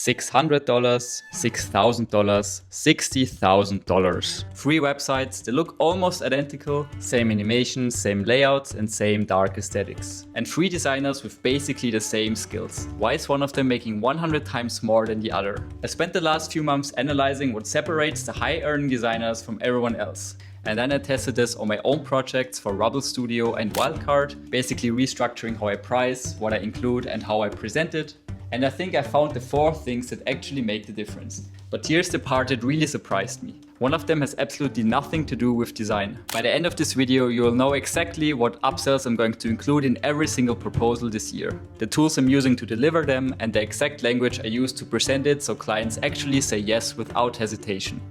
$600, $6,000, $60,000. 3 websites, they look almost identical, same animations, same layouts, and same dark aesthetics. And 3 designers with basically the same skills. Why is one of them making 100 times more than the other? I spent the last few months analyzing what separates the high-earning designers from everyone else. And then I tested this on my own projects for Rubble Studio and Wildcard, basically restructuring how I price, what I include, and how I present it. And I think I found the 4 things that actually make the difference. But here's the part that really surprised me. One of them has absolutely nothing to do with design. By the end of this video, you will know exactly what upsells I'm going to include in every single proposal this year, the tools I'm using to deliver them, and the exact language I use to present it so clients actually say yes without hesitation.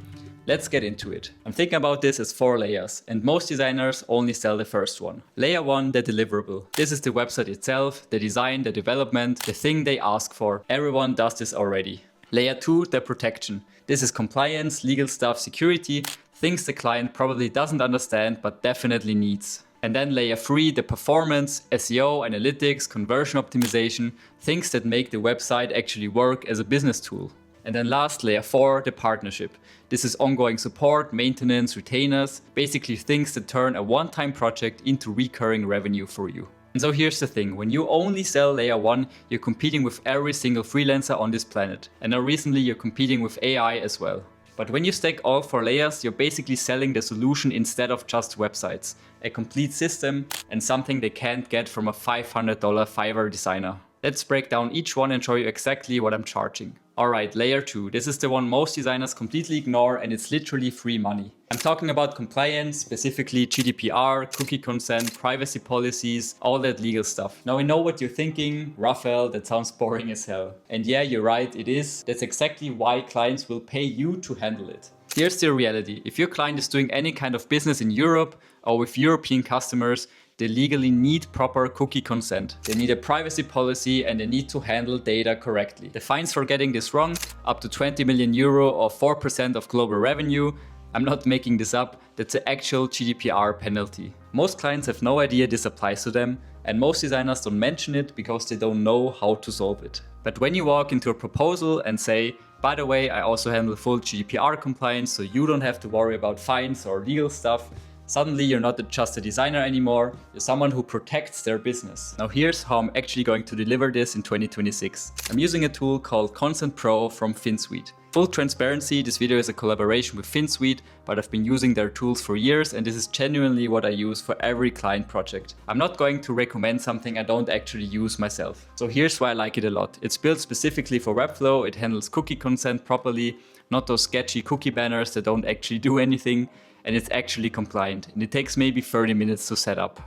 Let's get into it. I'm thinking about this as 4 layers, and most designers only sell the first one. Layer 1, the deliverable. This is the website itself, the design, the development, the thing they ask for. Everyone does this already. Layer 2, the protection. This is compliance, legal stuff, security, things the client probably doesn't understand but definitely needs. And then layer 3, the performance, SEO, analytics, conversion optimization, things that make the website actually work as a business tool. And then last, layer 4, the partnership. This is ongoing support, maintenance, retainers, basically things that turn a one-time project into recurring revenue for you. And so here's the thing, when you only sell layer 1, you're competing with every single freelancer on this planet. And now recently you're competing with AI as well. But when you stack all 4 layers, you're basically selling the solution instead of just websites. A complete system and something they can't get from a $500 Fiverr designer. Let's break down each one and show you exactly what I'm charging. Alright, layer 2. This is the one most designers completely ignore and it's literally free money. I'm talking about compliance, specifically GDPR, cookie consent, privacy policies, all that legal stuff. Now I know what you're thinking, Raphael, that sounds boring as hell. And yeah, you're right, it is. That's exactly why clients will pay you to handle it. Here's the reality. If your client is doing any kind of business in Europe or with European customers, they legally need proper cookie consent. They need a privacy policy and they need to handle data correctly. The fines for getting this wrong, up to 20 million euro or 4% of global revenue. I'm not making this up, that's the actual GDPR penalty. Most clients have no idea this applies to them, and most designers don't mention it because they don't know how to solve it. But when you walk into a proposal and say, by the way, I also handle full GDPR compliance, so you don't have to worry about fines or legal stuff, suddenly you're not just a designer anymore, you're someone who protects their business. Now here's how I'm actually going to deliver this in 2026. I'm using a tool called Consent Pro from Finsweet. Full transparency, this video is a collaboration with Finsweet, but I've been using their tools for years and this is genuinely what I use for every client project. I'm not going to recommend something I don't actually use myself. So here's why I like it a lot. It's built specifically for Webflow, it handles cookie consent properly, not those sketchy cookie banners that don't actually do anything. And it's actually compliant and it takes maybe 30 minutes to set up.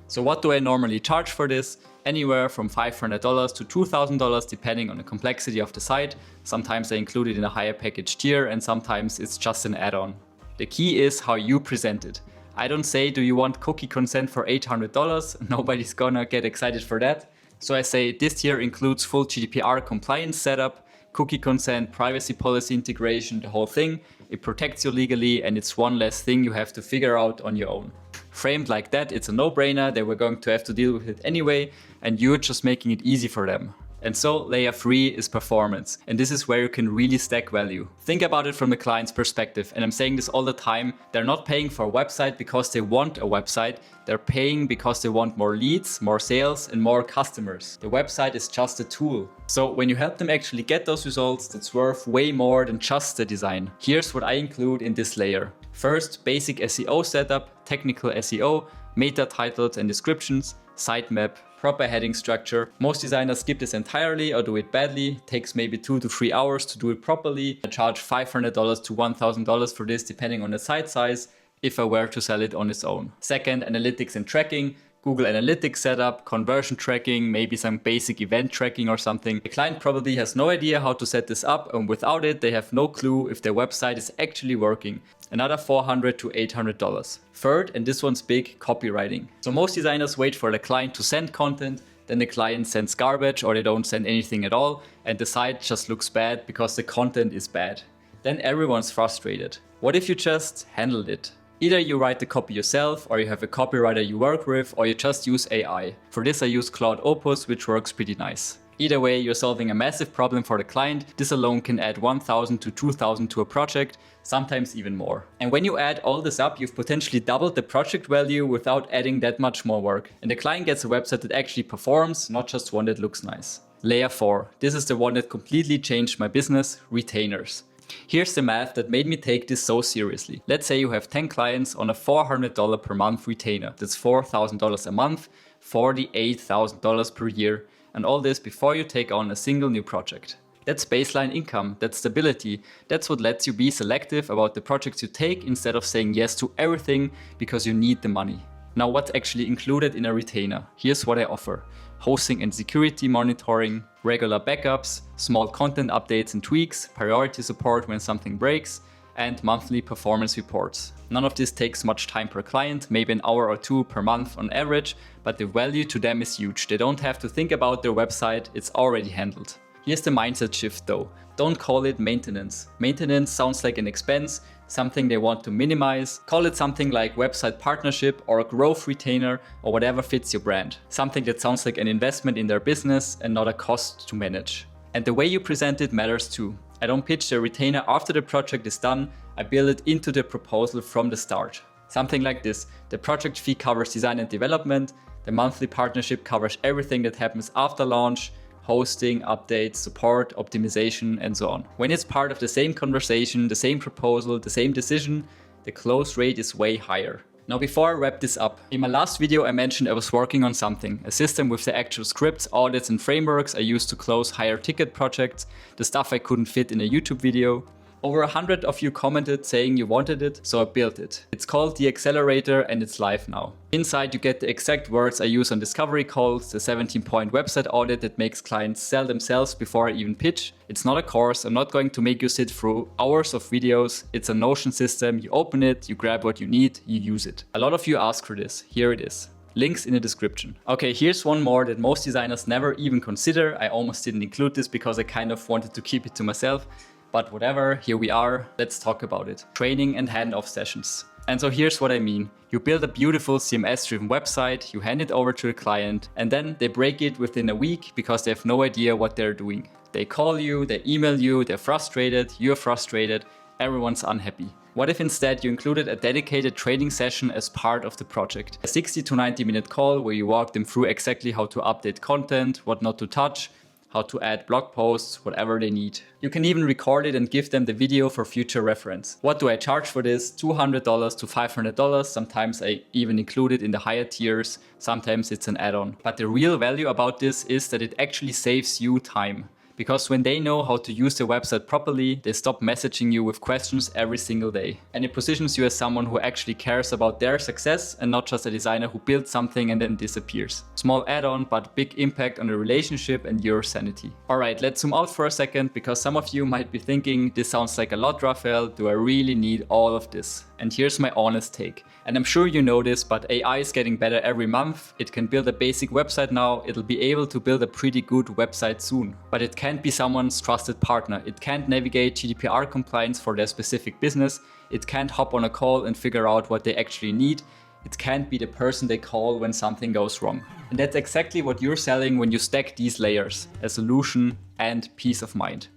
So what do I normally charge for this? Anywhere from $500 to $2,000 depending on the complexity of the site. Sometimes I include it in a higher package tier and sometimes it's just an add-on. The key is how you present it. I don't say, do you want cookie consent for $800? Nobody's gonna get excited for that. So I say this tier includes full GDPR compliance setup, cookie consent, privacy policy integration, the whole thing. It protects you legally and it's one less thing you have to figure out on your own. Framed like that, it's a no-brainer. They were going to have to deal with it anyway and you're just making it easy for them. And so layer 3 is performance. And this is where you can really stack value. Think about it from the client's perspective. And I'm saying this all the time. They're not paying for a website because they want a website. They're paying because they want more leads, more sales, and more customers. The website is just a tool. So when you help them actually get those results, that's worth way more than just the design. Here's what I include in this layer. First, basic SEO setup, technical SEO, meta titles and descriptions, sitemap, proper heading structure. Most designers skip this entirely or do it badly. Takes maybe 2 to 3 hours to do it properly. I charge $500 to $1,000 for this depending on the site size if I were to sell it on its own. Second, analytics and tracking. Google Analytics setup, conversion tracking, maybe some basic event tracking or something. The client probably has no idea how to set this up and without it they have no clue if their website is actually working. Another $400 to $800. Third, and this one's big, copywriting. So most designers wait for the client to send content, then the client sends garbage or they don't send anything at all and the site just looks bad because the content is bad. Then everyone's frustrated. What if you just handled it? Either you write the copy yourself, or you have a copywriter you work with, or you just use AI. For this I use Claude Opus, which works pretty nice. Either way, you're solving a massive problem for the client. This alone can add 1,000 to 2,000 to a project, sometimes even more. And when you add all this up, you've potentially doubled the project value without adding that much more work. And the client gets a website that actually performs, not just one that looks nice. Layer 4. This is the one that completely changed my business: retainers. Here's the math that made me take this so seriously. Let's say you have 10 clients on a $400 per month retainer. That's $4,000 a month, $48,000 per year. And all this before you take on a single new project. That's baseline income, that's stability, that's what lets you be selective about the projects you take instead of saying yes to everything because you need the money. Now, what's actually included in a retainer? Here's what I offer: hosting and security monitoring, regular backups, small content updates and tweaks, priority support when something breaks, and monthly performance reports. None of this takes much time per client, maybe an hour or two per month on average, but the value to them is huge. They don't have to think about their website, it's already handled. Here's the mindset shift though. Don't call it maintenance. Maintenance sounds like an expense, something they want to minimize. Call it something like website partnership or a growth retainer or whatever fits your brand. Something that sounds like an investment in their business and not a cost to manage. And the way you present it matters too. I don't pitch the retainer after the project is done, I build it into the proposal from the start. Something like this: the project fee covers design and development, the monthly partnership covers everything that happens after launch, hosting, updates, support, optimization, and so on. When it's part of the same conversation, the same proposal, the same decision, the close rate is way higher. Now, before I wrap this up, in my last video I mentioned I was working on something, a system with the actual scripts, audits and frameworks I use to close higher ticket projects, the stuff I couldn't fit in a YouTube video. Over 100 of you commented saying you wanted it, so I built it. It's called the Accelerator and it's live now. Inside you get the exact words I use on discovery calls, the 17-point website audit that makes clients sell themselves before I even pitch. It's not a course, I'm not going to make you sit through hours of videos. It's a Notion system, you open it, you grab what you need, you use it. A lot of you ask for this, here it is. Links in the description. Okay, here's one more that most designers never even consider. I almost didn't include this because I kind of wanted to keep it to myself. But whatever, here we are, let's talk about it. Training and handoff sessions. And so here's what I mean. You build a beautiful CMS-driven website, you hand it over to the client, and then they break it within a week because they have no idea what they're doing. They call you, they email you, they're frustrated, you're frustrated, everyone's unhappy. What if instead you included a dedicated training session as part of the project? A 60 to 90-minute call where you walk them through exactly how to update content, what not to touch, how to add blog posts, whatever they need. You can even record it and give them the video for future reference. What do I charge for this? $200 to $500. Sometimes I even include it in the higher tiers. Sometimes it's an add-on. But the real value about this is that it actually saves you time. Because when they know how to use the website properly, they stop messaging you with questions every single day. And it positions you as someone who actually cares about their success and not just a designer who builds something and then disappears. Small add-on, but big impact on the relationship and your sanity. Alright, let's zoom out for a second because some of you might be thinking, this sounds like a lot, Raphael, do I really need all of this? And here's my honest take. And I'm sure you know this, but AI is getting better every month. It can build a basic website now. It'll be able to build a pretty good website soon. But it can't be someone's trusted partner. It can't navigate GDPR compliance for their specific business. It can't hop on a call and figure out what they actually need. It can't be the person they call when something goes wrong. And that's exactly what you're selling when you stack these layers: a solution and peace of mind.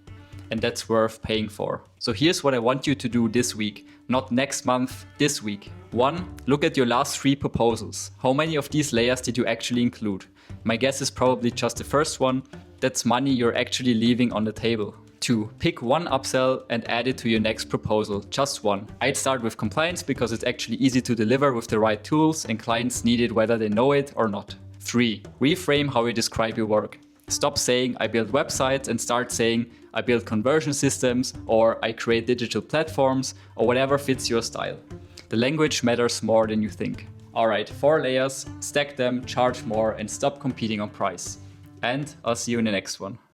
And that's worth paying for. So here's what I want you to do this week, not next month, this week. 1. Look at your last 3 proposals. How many of these layers did you actually include? My guess is probably just the first one. That's money you're actually leaving on the table. 2. Pick one upsell and add it to your next proposal, just one. I'd start with compliance because it's actually easy to deliver with the right tools and clients need it whether they know it or not. 3. Reframe how you describe your work. Stop saying I build websites and start saying I build conversion systems or I create digital platforms or whatever fits your style. The language matters more than you think. Alright, 4 layers, stack them, charge more and stop competing on price. And I'll see you in the next one.